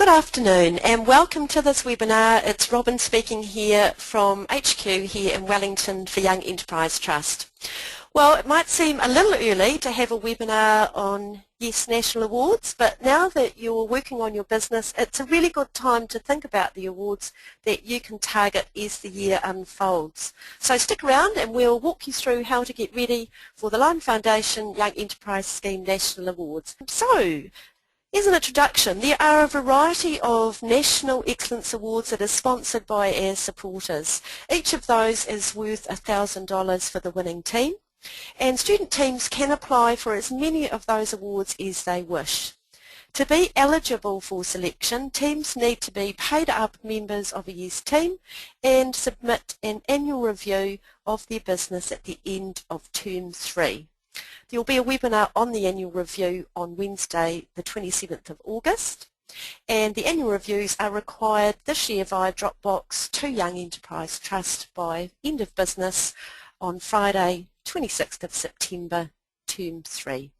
afternoon and welcome to this webinar. It's Robin speaking here from HQ here in Wellington for Young Enterprise Trust. Well, it might seem a little early to have a webinar on Yes National Awards, but now that you're working on your business, it's a really good time to think about the awards that you can target as the year unfolds. So stick around and we'll walk you through how to get ready for the Lion Foundation Young Enterprise Scheme National Awards. So, as an introduction, there are a variety of National Excellence Awards that are sponsored by our supporters. Each of those is worth $1,000 for the winning team, and student teams can apply for as many of those awards as they wish. To be eligible for selection, teams need to be paid-up members of a Yes team and submit an annual review of their business at the end of Term 3. There will be a webinar on the annual review on Wednesday the 27th of August, and the annual reviews are required this year via Dropbox to Young Enterprise Trust by end of business on Friday 26th of September, Term 3.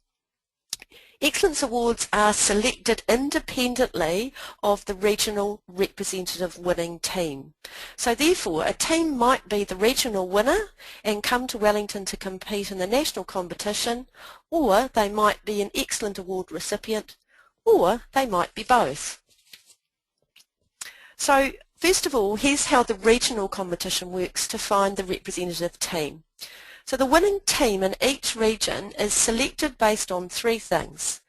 Excellence Awards are selected independently of the regional representative winning team. So therefore, a team might be the regional winner and come to Wellington to compete in the national competition, or they might be an Excellent Award recipient, or they might be both. So first of all, here's how the regional competition works to find the representative team. So the winning team in each region is selected based on three things.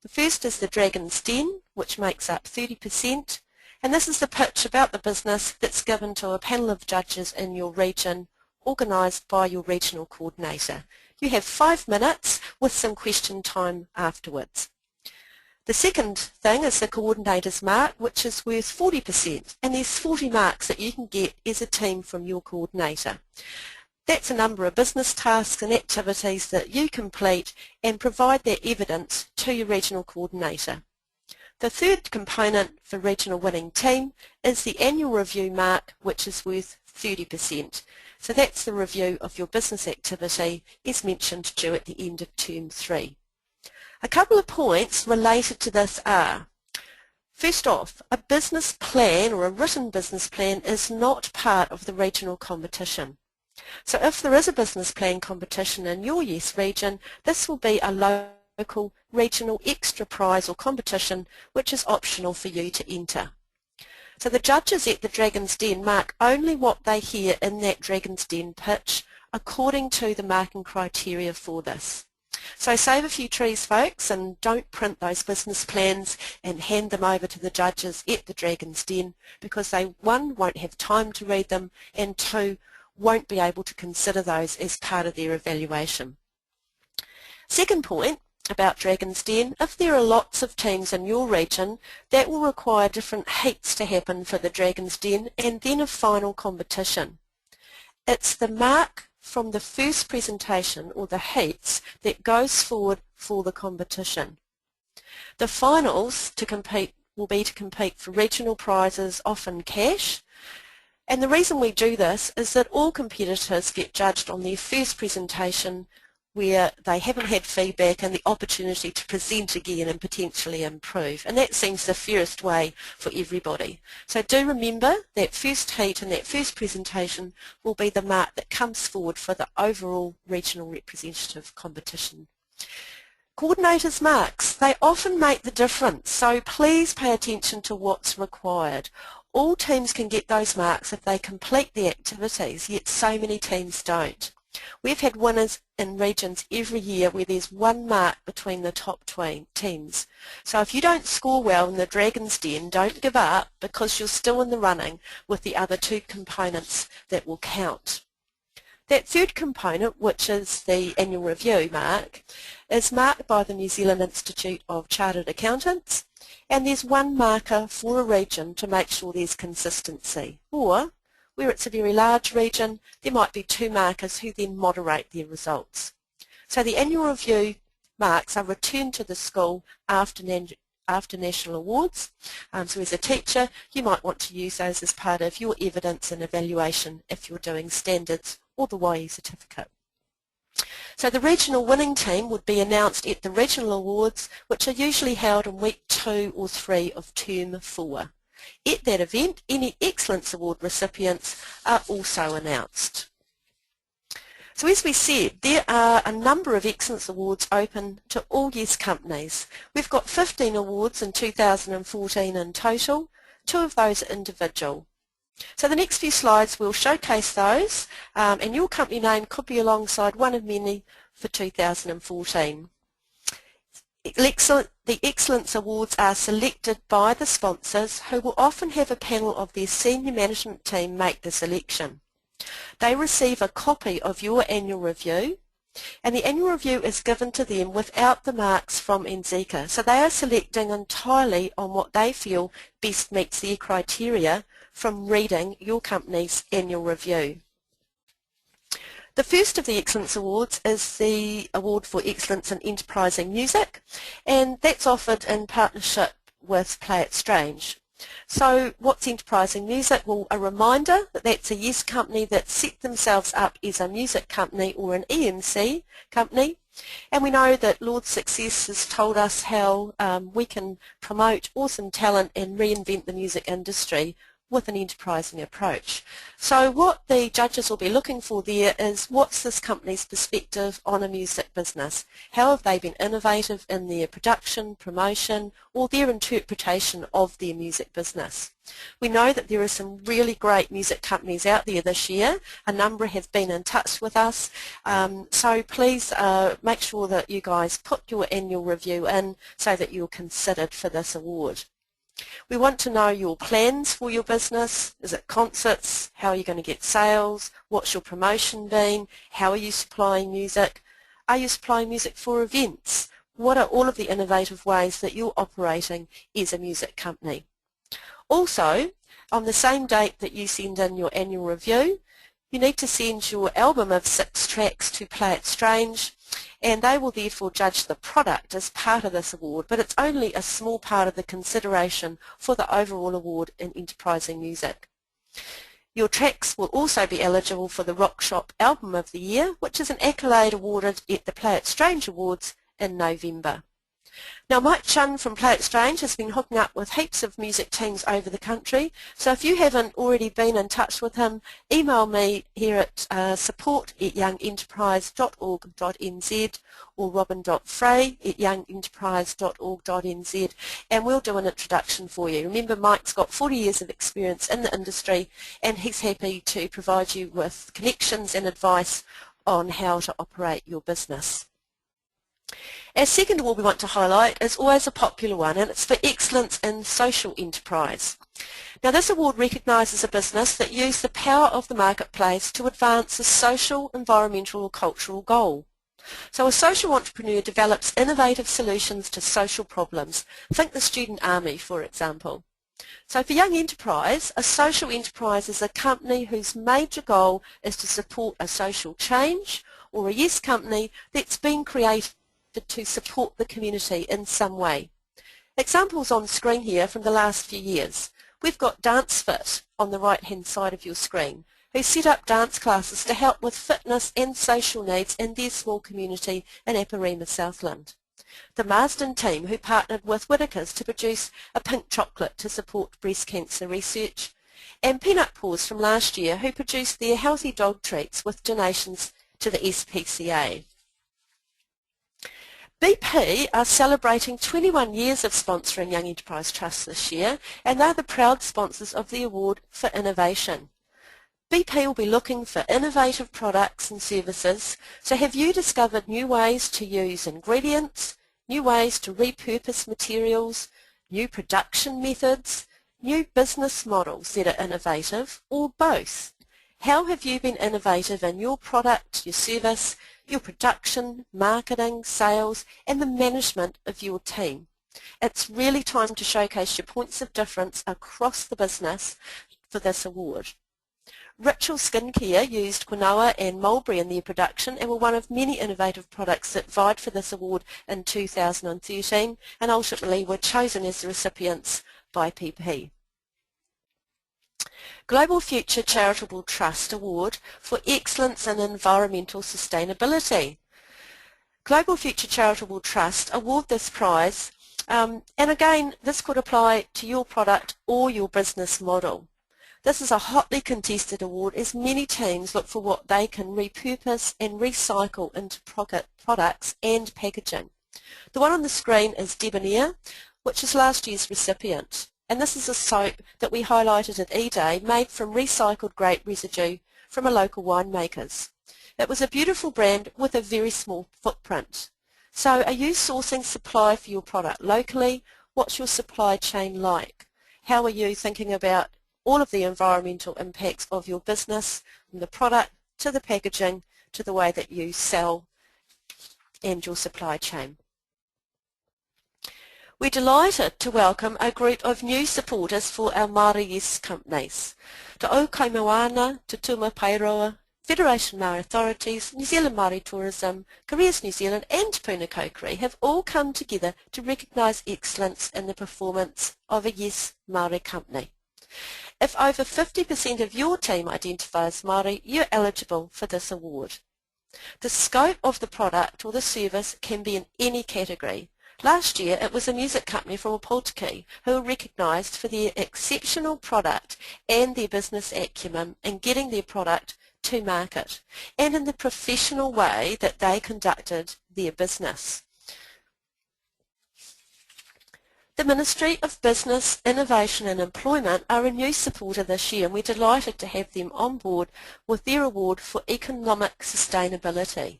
The first is the Dragon's Den, which makes up 30%, and this is the pitch about the business that's given to a panel of judges in your region, organised by your regional coordinator. You have 5 minutes with some question time afterwards. The second thing is the coordinator's mark, which is worth 40%, and there's 40 marks that you can get as a team from your coordinator. That's a number of business tasks and activities that you complete and provide that evidence to your regional coordinator. The third component for regional winning team is the annual review mark, which is worth 30%. So that's the review of your business activity as mentioned due at the end of Term 3. A couple of points related to this are, first off, a business plan or a written business plan is not part of the regional competition. So if there is a business plan competition in your Yes region, this will be a local regional extra prize or competition which is optional for you to enter. So the judges at the Dragon's Den mark only what they hear in that Dragon's Den pitch according to the marking criteria for this. So save a few trees, folks, and don't print those business plans and hand them over to the judges at the Dragon's Den, because they, one, won't have time to read them, and two, won't be able to consider those as part of their evaluation. Second point about Dragon's Den, if there are lots of teams in your region, that will require different heats to happen for the Dragon's Den and then a final competition. It's the mark from the first presentation, or the heats, that goes forward for the competition. The finals to compete will be to compete for regional prizes, often cash. And the reason we do this is that all competitors get judged on their first presentation where they haven't had feedback and the opportunity to present again and potentially improve. And that seems the fairest way for everybody. So do remember that first heat and that first presentation will be the mark that comes forward for the overall regional representative competition. Coordinators' marks, they often make the difference, so please pay attention to what's required. All teams can get those marks if they complete the activities, yet so many teams don't. We've had winners in regions every year where there's 1 mark between the top teams. So if you don't score well in the Dragon's Den, don't give up, because you're still in the running with the other 2 components that will count. That third component, which is the annual review mark, is marked by the New Zealand Institute of Chartered Accountants, and there's 1 marker for a region to make sure there's consistency. Or, where it's a very large region, there might be 2 markers who then moderate their results. So the annual review marks are returned to the school after national awards. So as a teacher, you might want to use those as part of your evidence and evaluation if you're doing standards or the YE certificate. So the regional winning team would be announced at the regional awards, which are usually held in week 2 or 3 of term 4. At that event, any Excellence Award recipients are also announced. So as we said, there are a number of Excellence Awards open to all Yes companies. We've got 15 awards in 2014 in total, 2 of those are individual. So the next few slides will showcase those, and your company name could be alongside one of many for 2014. The Excellence Awards are selected by the sponsors, who will often have a panel of their senior management team make the selection. They receive a copy of your annual review, and the annual review is given to them without the marks from NZECA. So they are selecting entirely on what they feel best meets their criteria from reading your company's annual review. The first of the Excellence Awards is the Award for Excellence in Enterprising Music, and that's offered in partnership with Play It Strange. So what's Enterprising Music? Well, a reminder that that's a Yes company that set themselves up as a music company or an EMC company, and we know that Lord's Success has told us how we can promote awesome talent and reinvent the music industry with an enterprising approach. So what the judges will be looking for there is, what's this company's perspective on a music business? How have they been innovative in their production, promotion, or their interpretation of their music business? We know that there are some really great music companies out there this year. A number have been in touch with us, so please make sure that you guys put your annual review in so that you're considered for this award. We want to know your plans for your business. Is it concerts? How are you going to get sales? What's your promotion been? How are you supplying music? Are you supplying music for events? What are all of the innovative ways that you're operating as a music company? Also, on the same date that you send in your annual review, you need to send your album of 6 tracks to Play It Strange, and they will therefore judge the product as part of this award, but it's only a small part of the consideration for the overall award in Enterprising Music. Your tracks will also be eligible for the Rock Shop Album of the Year, which is an accolade awarded at the Play It Strange Awards in November. Now, Mike Chun from Play It Strange has been hooking up with heaps of music teams over the country, so if you haven't already been in touch with him, email me here at support@youngenterprise.org.nz or robin.frey@youngenterprise.org.nz, and we'll do an introduction for you. Remember, Mike's got 40 years of experience in the industry, and he's happy to provide you with connections and advice on how to operate your business. Our second award we want to highlight is always a popular one, and it's for excellence in social enterprise. Now, this award recognises a business that used the power of the marketplace to advance a social, environmental or cultural goal. So a social entrepreneur develops innovative solutions to social problems. Think the student army, for example. So for Young Enterprise, a social enterprise is a company whose major goal is to support a social change, or a Yes company that's been created to support the community in some way. Examples on screen here from the last few years. We've got DanceFit on the right hand side of your screen, who set up dance classes to help with fitness and social needs in their small community in Aparima, Southland. The Marsden team, who partnered with Whittaker's to produce a pink chocolate to support breast cancer research, and Peanut Paws from last year, who produced their healthy dog treats with donations to the SPCA. BP are celebrating 21 years of sponsoring Young Enterprise Trust this year, and they're the proud sponsors of the Award for Innovation. BP will be looking for innovative products and services, so have you discovered new ways to use ingredients, new ways to repurpose materials, new production methods, new business models that are innovative, or both? How have you been innovative in your product, your service, your production, marketing, sales, and the management of your team? It's really time to showcase your points of difference across the business for this award. Ritual Skincare used quinoa and mulberry in their production and were one of many innovative products that vied for this award in 2013 and ultimately were chosen as the recipients by PP. Global Future Charitable Trust Award for Excellence in Environmental Sustainability. Global Future Charitable Trust award this prize, and again this could apply to your product or your business model. This is a hotly contested award as many teams look for what they can repurpose and recycle into products and packaging. The one on the screen is Debonair, which is last year's recipient. And this is a soap that we highlighted at E-Day made from recycled grape residue from a local winemakers. It was a beautiful brand with a very small footprint. So are you sourcing supply for your product locally? What's your supply chain like? How are you thinking about all of the environmental impacts of your business, from the product to the packaging to the way that you sell and your supply chain? We're delighted to welcome a group of new supporters for our Māori Yes companies. Te Au Kaimoana, Te Tuma Pairoa, Federation Māori Authorities, New Zealand Māori Tourism, Careers New Zealand and Puna Koukuri have all come together to recognise excellence in the performance of a Yes Māori company. If over 50% of your team identify as Māori, you're eligible for this award. The scope of the product or the service can be in any category. Last year it was a music company from Opotiki who were recognised for their exceptional product and their business acumen in getting their product to market and in the professional way that they conducted their business. The Ministry of Business, Innovation and Employment are a new supporter this year and we're delighted to have them on board with their award for economic sustainability.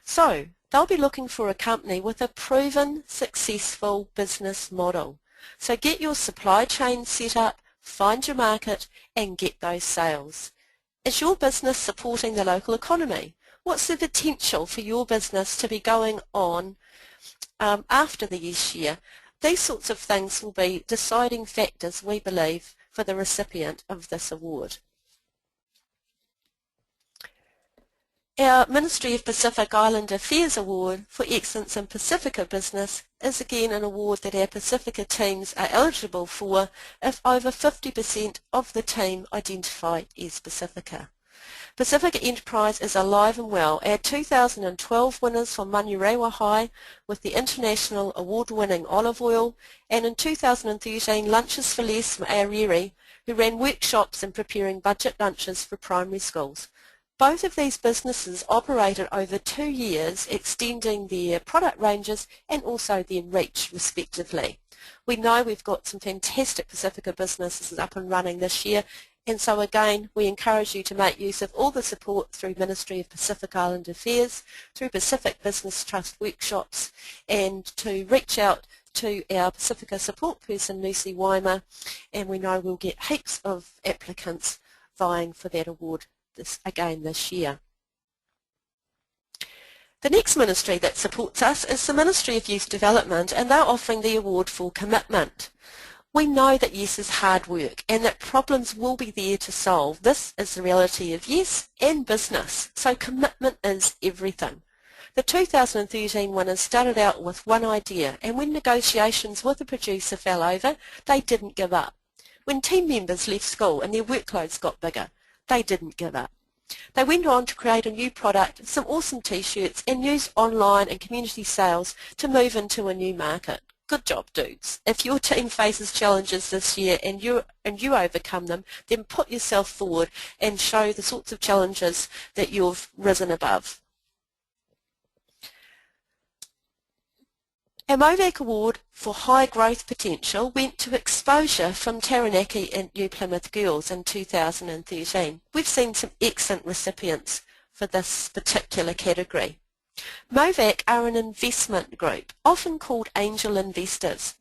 So, they'll be looking for a company with a proven, successful business model. So get your supply chain set up, find your market and get those sales. Is your business supporting the local economy? What's the potential for your business to be going on after the Yes year? These sorts of things will be deciding factors, we believe, for the recipient of this award. Our Ministry of Pacific Island Affairs Award for Excellence in Pacifica Business is again an award that our Pacifica teams are eligible for if over 50% of the team identify as Pacifica. Pacifica Enterprise is alive and well. Our 2012 winners from Manurewa High with the international award-winning olive oil, and in 2013 Lunches for Less from Aorere, who ran workshops in preparing budget lunches for primary schools. Both of these businesses operated over 2 years, extending their product ranges and also their reach respectively. We know we've got some fantastic Pacifica businesses up and running this year, and so again we encourage you to make use of all the support through Ministry of Pacific Island Affairs, through Pacific Business Trust workshops, and to reach out to our Pacifica support person Lucy Weimer, and we know we'll get heaps of applicants vying for that award this year. The next ministry that supports us is the Ministry of Youth Development, and they're offering the award for commitment. We know that Yes is hard work and that problems will be there to solve. This is the reality of Yes and business, so commitment is everything. The 2013 winners started out with one idea, and when negotiations with the producer fell over, they didn't give up. When team members left school and their workloads got bigger, they didn't give up. They went on to create a new product, some awesome t-shirts, and used online and community sales to move into a new market. Good job, dudes. If your team faces challenges this year and you overcome them, then put yourself forward and show the sorts of challenges that you've risen above. Our MOVAC Award for High Growth Potential went to Exposure from Taranaki and New Plymouth Girls in 2013. We've seen some excellent recipients for this particular category. MOVAC are an investment group, often called angel investors.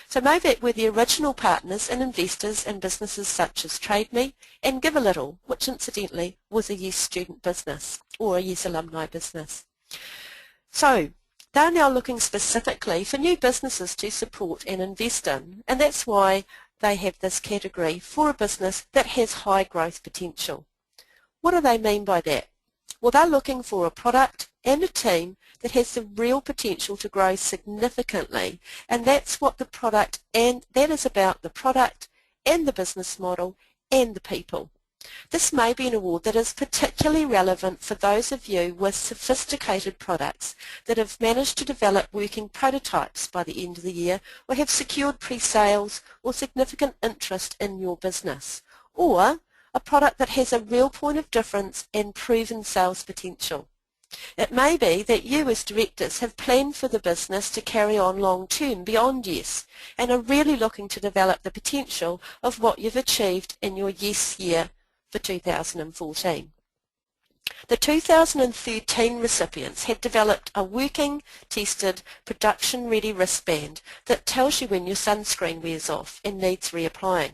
So MOVAC were the original partners and investors in businesses such as TradeMe and Give a Little, which incidentally was a Yes student business or a Yes alumni business. So they're now looking specifically for new businesses to support and invest in, and that's why they have this category for a business that has high growth potential. What do they mean by that? Well, they're looking for a product and a team that has the real potential to grow significantly, and that's what the product, and that is about the product and the business model and the people. This may be an award that is particularly relevant for those of you with sophisticated products that have managed to develop working prototypes by the end of the year, or have secured pre-sales or significant interest in your business, or a product that has a real point of difference and proven sales potential. It may be that you as directors have planned for the business to carry on long term beyond YES and are really looking to develop the potential of what you've achieved in your YES year for 2014. The 2013 recipients had developed a working, tested, production-ready wristband that tells you when your sunscreen wears off and needs reapplying.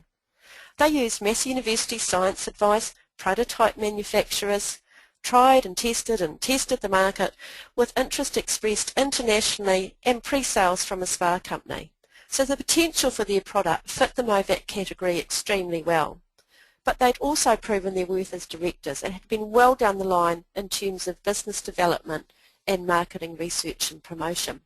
They used Massey University science advice, prototype manufacturers, tried and tested the market with interest expressed internationally and pre-sales from a spa company. So the potential for their product fit the MOVAC category extremely well. But they'd also proven their worth as directors and had been well down the line in terms of business development and marketing research and promotion.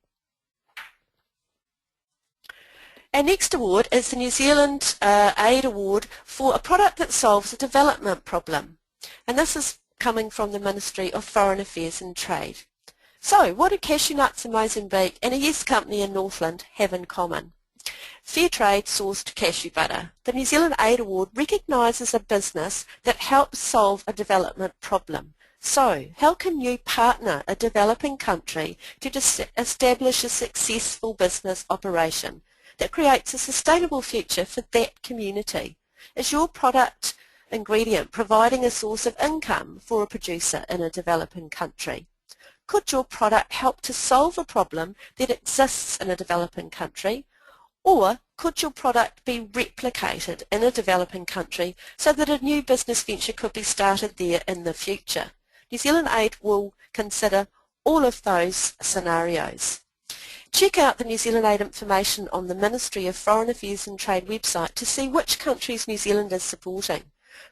Our next award is the New Zealand Aid Award for a product that solves a development problem. And this is coming from the Ministry of Foreign Affairs and Trade. So, what do cashew nuts in Mozambique and a YES company in Northland have in common? Fair trade sourced cashew butter. The New Zealand Aid Award recognises a business that helps solve a development problem. So, how can you partner a developing country to establish a successful business operation that creates a sustainable future for that community? Is your product ingredient providing a source of income for a producer in a developing country? Could your product help to solve a problem that exists in a developing country? Or could your product be replicated in a developing country so that a new business venture could be started there in the future? New Zealand Aid will consider all of those scenarios. Check out the New Zealand Aid information on the Ministry of Foreign Affairs and Trade website to see which countries New Zealand is supporting,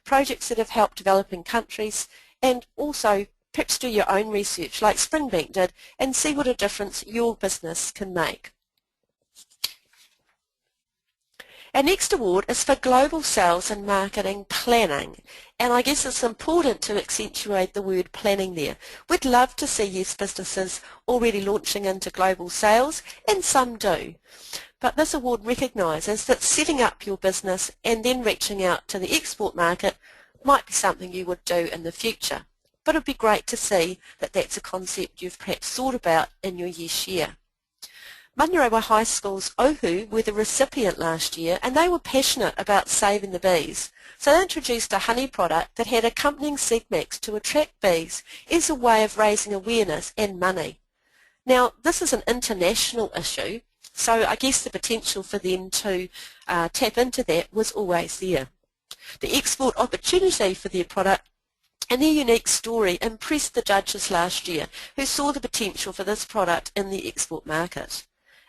projects that have helped developing countries, and also perhaps do your own research like Springbank did and see what a difference your business can make. Our next award is for Global Sales and Marketing Planning, and I guess it's important to accentuate the word planning there. We'd love to see YES businesses already launching into global sales, and some do. But this award recognises that setting up your business and then reaching out to the export market might be something you would do in the future. But it would be great to see that that's a concept you've perhaps thought about in your YES year. Manurewa High School's Ohu were the recipient last year, and they were passionate about saving the bees. So they introduced a honey product that had accompanying seed mix to attract bees as a way of raising awareness and money. Now, this is an international issue, so I guess the potential for them to tap into that was always there. The export opportunity for their product and their unique story impressed the judges last year, who saw the potential for this product in the export market.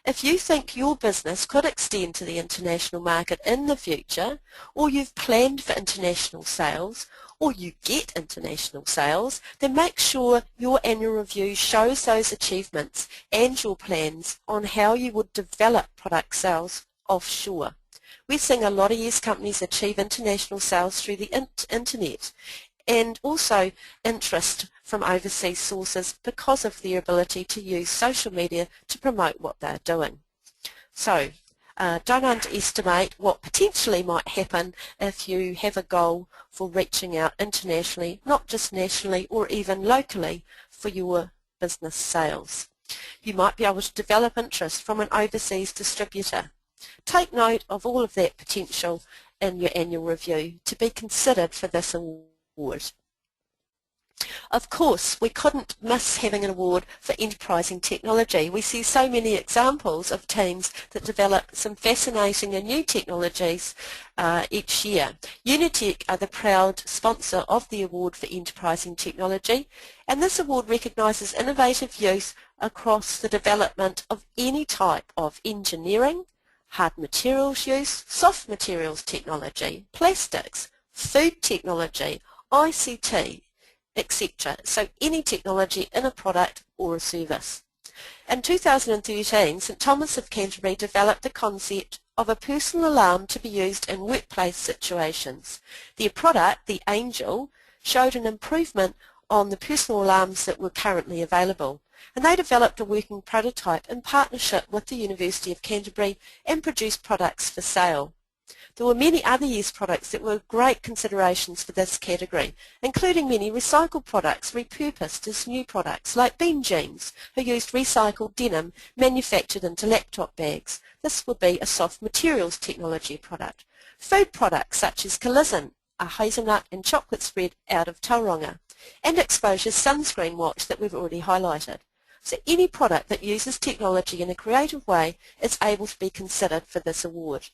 If you think your business could extend to the international market in the future, or you've planned for international sales, or you get international sales, then make sure your annual review shows those achievements and your plans on how you would develop product sales offshore. We're seeing a lot of YES companies achieve international sales through the internet, and also interest from overseas sources because of their ability to use social media to promote what they're doing. So don't underestimate what potentially might happen if you have a goal for reaching out internationally, not just nationally or even locally for your business sales. You might be able to develop interest from an overseas distributor. Take note of all of that potential in your annual review to be considered for this award. Of course, we couldn't miss having an award for enterprising technology. We see so many examples of teams that develop some fascinating and new technologies each year. Unitech are the proud sponsor of the award for enterprising technology, and this award recognises innovative use across the development of any type of engineering, hard materials use, soft materials technology, plastics, food technology, ICT, etc. So any technology in a product or a service. In 2013, St Thomas of Canterbury developed the concept of a personal alarm to be used in workplace situations. Their product, the Angel, showed an improvement on the personal alarms that were currently available, and they developed a working prototype in partnership with the University of Canterbury and produced products for sale. There were many other use products that were great considerations for this category, including many recycled products repurposed as new products, like Bean Jeans, who used recycled denim manufactured into laptop bags. This would be a soft materials technology product. Food products such as Collision, a hazelnut and chocolate spread out of Tauranga, and Exposure's sunscreen watch that we've already highlighted. So any product that uses technology in a creative way is able to be considered for this award.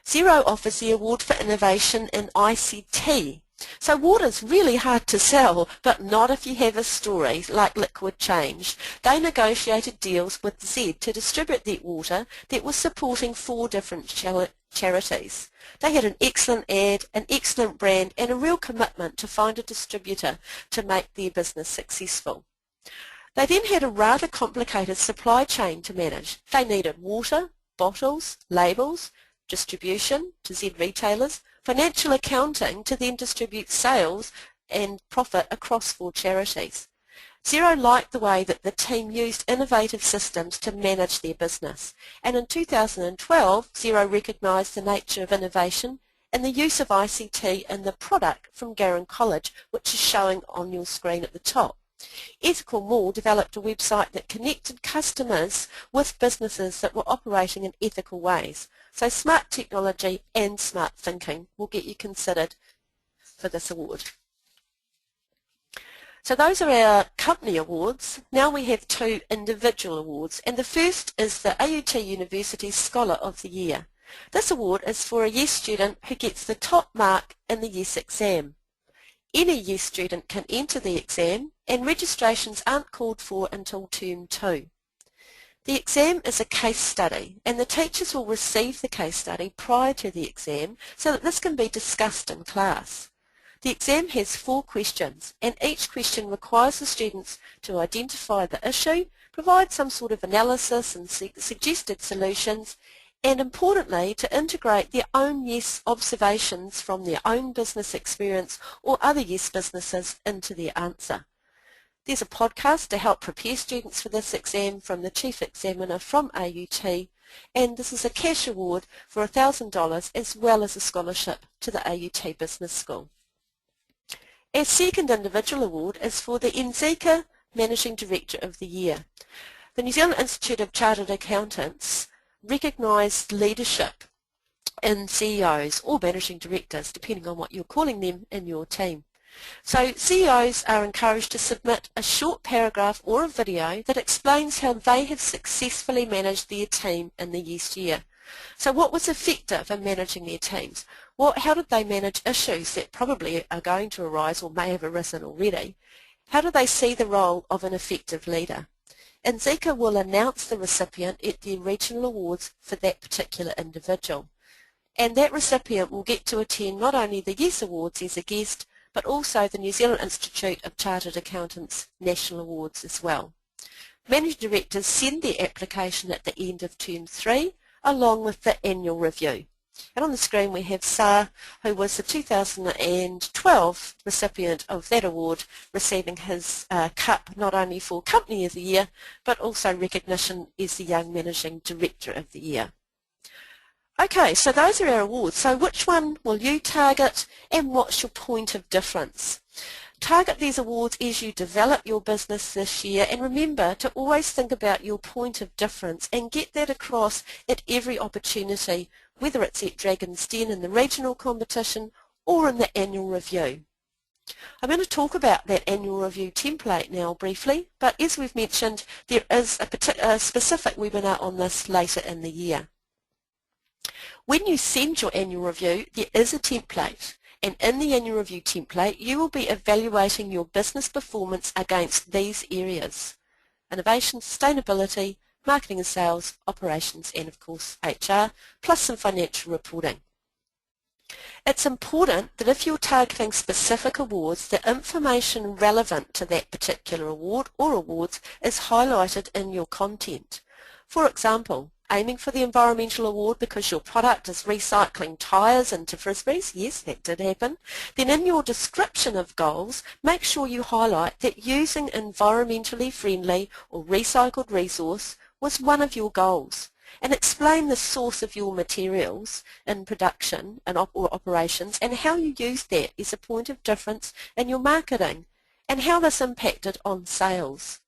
Xero offers the Award for Innovation in ICT. So water's really hard to sell, but not if you have a story like Liquid Change. They negotiated deals with Z to distribute their water that was supporting 4 different charities. They had an excellent ad, an excellent brand, and a real commitment to find a distributor to make their business successful. They then had a rather complicated supply chain to manage. They needed water, bottles, labels, distribution to Z retailers, financial accounting to then distribute sales and profit across 4 charities. Xero liked the way that the team used innovative systems to manage their business, and in 2012 Xero recognised the nature of innovation and the use of ICT in the product from Garran College, which is showing on your screen at the top. Ethical Mall developed a website that connected customers with businesses that were operating in ethical ways. So smart technology and smart thinking will get you considered for this award. So those are our company awards. Now we have 2 individual awards, and the first is the AUT University Scholar of the Year. This award is for a YES student who gets the top mark in the YES exam. Any YES student can enter the exam, and registrations aren't called for until Term 2. The exam is a case study, and the teachers will receive the case study prior to the exam so that this can be discussed in class. The exam has 4 questions, and each question requires the students to identify the issue, provide some sort of analysis and suggested solutions, and importantly to integrate their own YES observations from their own business experience or other YES businesses into their answer. There's a podcast to help prepare students for this exam from the Chief Examiner from AUT, and this is a cash award for $1,000 as well as a scholarship to the AUT Business School. Our second individual award is for the NZECA Managing Director of the Year. The New Zealand Institute of Chartered Accountants recognised leadership in CEOs or managing directors, depending on what you're calling them in your team. So CEOs are encouraged to submit a short paragraph or a video that explains how they have successfully managed their team in the YES year. So what was effective in managing their teams? How did they manage issues that probably are going to arise or may have arisen already? How do they see the role of an effective leader? NZECA will announce the recipient at the regional awards for that particular individual. And that recipient will get to attend not only the YES Awards as a guest, but also the New Zealand Institute of Chartered Accountants National Awards as well. Managing Directors send their application at the end of Term 3 along with the annual review. And on the screen we have Sa, who was the 2012 recipient of that award, receiving his cup not only for Company of the Year, but also recognition as the Young Managing Director of the Year. Okay, so those are our awards. So which one will you target, and what's your point of difference? Target these awards as you develop your business this year, and remember to always think about your point of difference and get that across at every opportunity, whether it's at Dragon's Den in the regional competition or in the annual review. I'm going to talk about that annual review template now briefly, but as we've mentioned, there is a specific webinar on this later in the year. When you send your annual review, there is a template, and in the annual review template you will be evaluating your business performance against these areas: innovation, sustainability, marketing and sales, operations, and of course HR, plus some financial reporting. It's important that if you're targeting specific awards, the information relevant to that particular award or awards is highlighted in your content. For example, aiming for the environmental award because your product is recycling tyres into frisbees, yes, that did happen, then in your description of goals, make sure you highlight that using environmentally friendly or recycled resource was one of your goals, and explain the source of your materials in production and or operations and how you used that as a point of difference in your marketing and how this impacted on sales.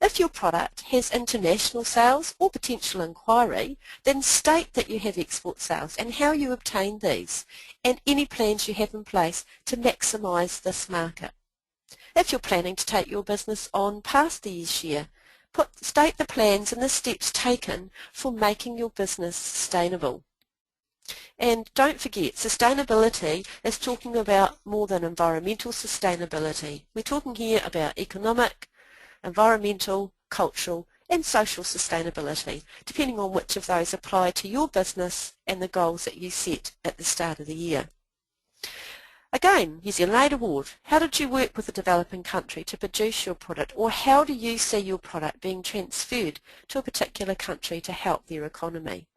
If your product has international sales or potential inquiry, then state that you have export sales and how you obtain these and any plans you have in place to maximise this market. If you're planning to take your business on past the year's year, state the plans and the steps taken for making your business sustainable. And don't forget, sustainability is talking about more than environmental sustainability. We're talking here about economic, environmental, cultural and social sustainability, depending on which of those apply to your business and the goals that you set at the start of the year. Again, New Zealand Aid Award. How did you work with a developing country to produce your product, or how do you see your product being transferred to a particular country to help their economy?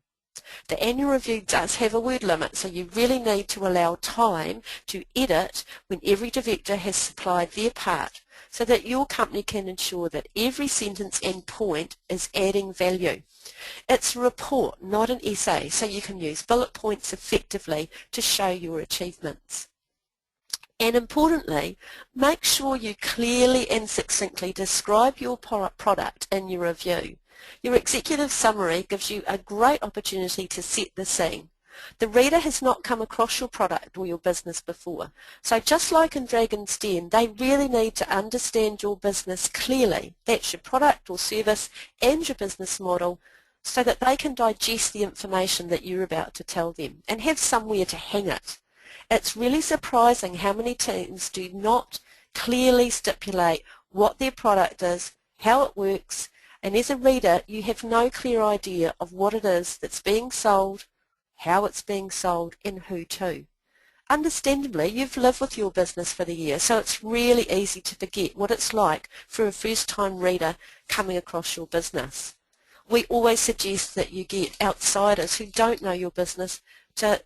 The annual review does have a word limit, so you really need to allow time to edit when every director has supplied their part, so that your company can ensure that every sentence and point is adding value. It's a report, not an essay, so you can use bullet points effectively to show your achievements. And importantly, make sure you clearly and succinctly describe your product in your review. Your executive summary gives you a great opportunity to set the scene. The reader has not come across your product or your business before, so just like in Dragon's Den, they really need to understand your business clearly. That's your product or service and your business model, so that they can digest the information that you're about to tell them and have somewhere to hang it. It's really surprising how many teams do not clearly stipulate what their product is, how it works, and as a reader you have no clear idea of what it is that's being sold, how it's being sold and who to. Understandably, you've lived with your business for the year, so it's really easy to forget what it's like for a first-time reader coming across your business. We always suggest that you get outsiders who don't know your business to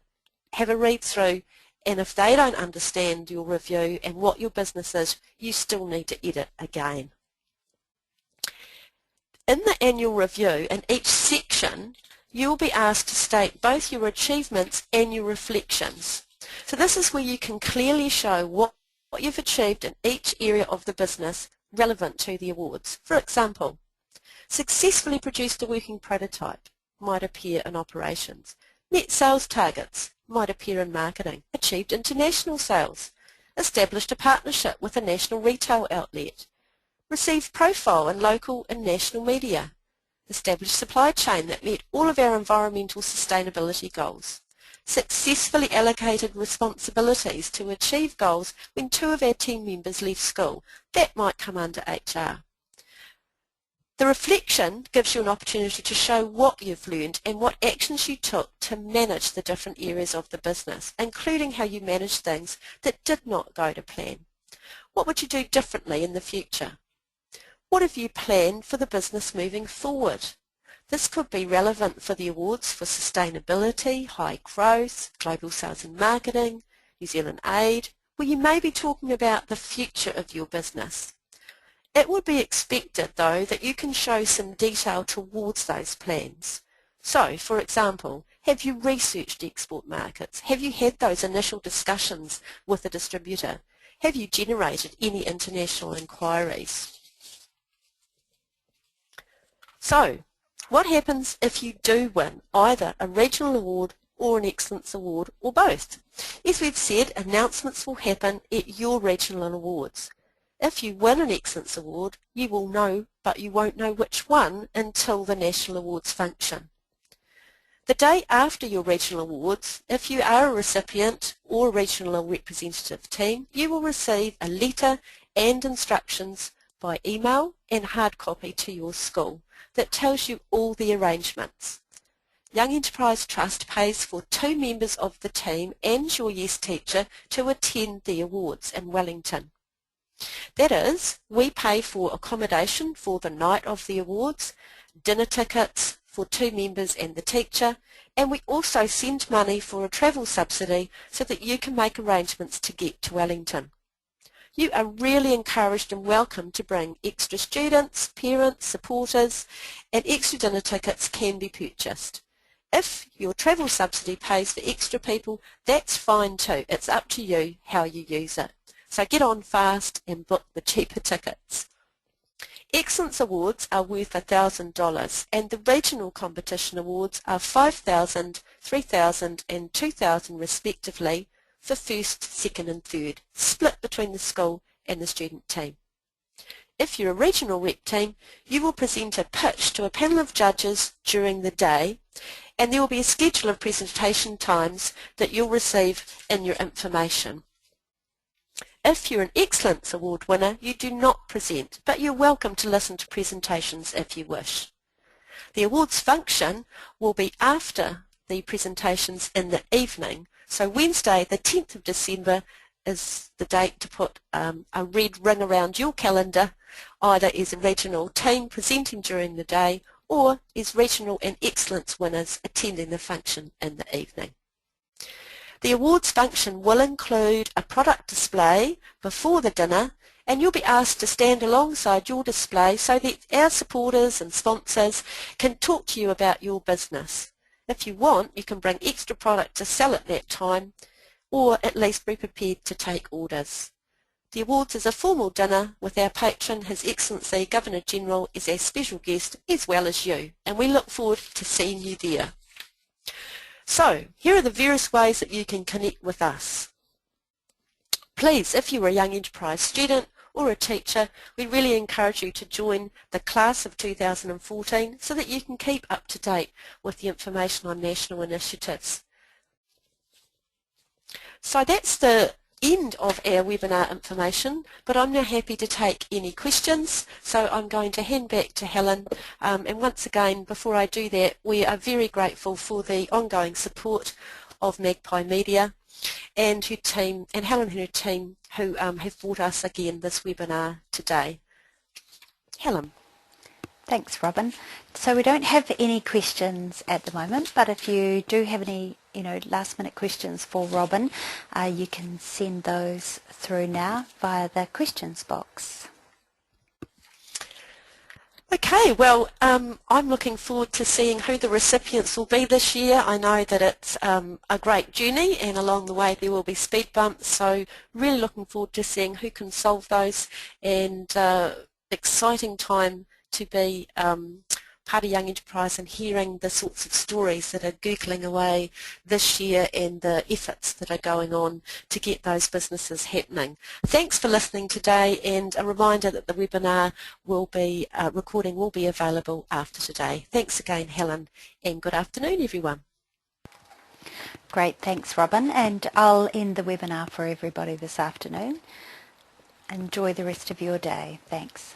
have a read through, and if they don't understand your review and what your business is, you still need to edit again. In the annual review, in each section, you will be asked to state both your achievements and your reflections. So this is where you can clearly show what you've achieved in each area of the business relevant to the awards. For example, successfully produced a working prototype might appear in operations. Met sales targets might appear in marketing. Achieved international sales. Established a partnership with a national retail outlet. Received profile in local and national media. Established supply chain that met all of our environmental sustainability goals. Successfully allocated responsibilities to achieve goals when 2 of our team members left school. That might come under HR. The reflection gives you an opportunity to show what you've learned and what actions you took to manage the different areas of the business, including how you managed things that did not go to plan. What would you do differently in the future? What have you planned for the business moving forward? This could be relevant for the awards for sustainability, high growth, global sales and marketing, New Zealand Aid, where you may be talking about the future of your business. It would be expected, though, that you can show some detail towards those plans. So, for example, have you researched export markets? Have you had those initial discussions with a distributor? Have you generated any international inquiries? So, what happens if you do win either a regional award or an excellence award or both? As we've said, announcements will happen at your regional awards. If you win an Excellence Award, you will know, but you won't know which one until the National Awards function. The day after your regional awards, if you are a recipient or a regional representative team, you will receive a letter and instructions by email and hard copy to your school that tells you all the arrangements. Young Enterprise Trust pays for 2 members of the team and your YES teacher to attend the awards in Wellington. That is, we pay for accommodation for the night of the awards, dinner tickets, for 2 members and the teacher, and we also send money for a travel subsidy so that you can make arrangements to get to Wellington. You are really encouraged and welcome to bring extra students, parents, supporters, and extra dinner tickets can be purchased. If your travel subsidy pays for extra people, that's fine too. It's up to you how you use it. So get on fast and book the cheaper tickets. Excellence Awards are worth $1,000 and the regional competition awards are $5,000, $3,000 and $2,000 respectively for first, second and third, split between the school and the student team. If you're a regional rep team, you will present a pitch to a panel of judges during the day, and there will be a schedule of presentation times that you'll receive in your information. If you're an Excellence Award winner, you do not present, but you're welcome to listen to presentations if you wish. The awards function will be after the presentations in the evening. So Wednesday, the 10th of December, is the date to put a red ring around your calendar, either as a regional team presenting during the day or as regional and excellence winners attending the function in the evening. The awards function will include a product display before the dinner, and you'll be asked to stand alongside your display so that our supporters and sponsors can talk to you about your business. If you want, you can bring extra product to sell at that time, or at least be prepared to take orders. The awards is a formal dinner with our patron, His Excellency Governor-General, as our special guest, as well as you, and we look forward to seeing you there. So, here are the various ways that you can connect with us. Please, if you are a Young Enterprise student or a teacher, we really encourage you to join the class of 2014 so that you can keep up to date with the information on national initiatives. So that's the end of our webinar information, but I'm now happy to take any questions, so I'm going to hand back to Helen, and once again, before I do that, we are very grateful for the ongoing support of Magpie Media and her team, and Helen and her team, who have brought us again this webinar today. Helen. Thanks, Robin. So we don't have any questions at the moment, but if you do have any last-minute questions for Robin, you can send those through now via the questions box. Okay, well, I'm looking forward to seeing who the recipients will be this year. I know that it's a great journey, and along the way there will be speed bumps, so really looking forward to seeing who can solve those, and exciting time to be part of Young Enterprise and hearing the sorts of stories that are gurgling away this year and the efforts that are going on to get those businesses happening. Thanks for listening today, and a reminder that the webinar will be, recording will be available after today. Thanks again, Helen, and good afternoon, everyone. Great, thanks, Robin, and I'll end the webinar for everybody this afternoon. Enjoy the rest of your day. Thanks.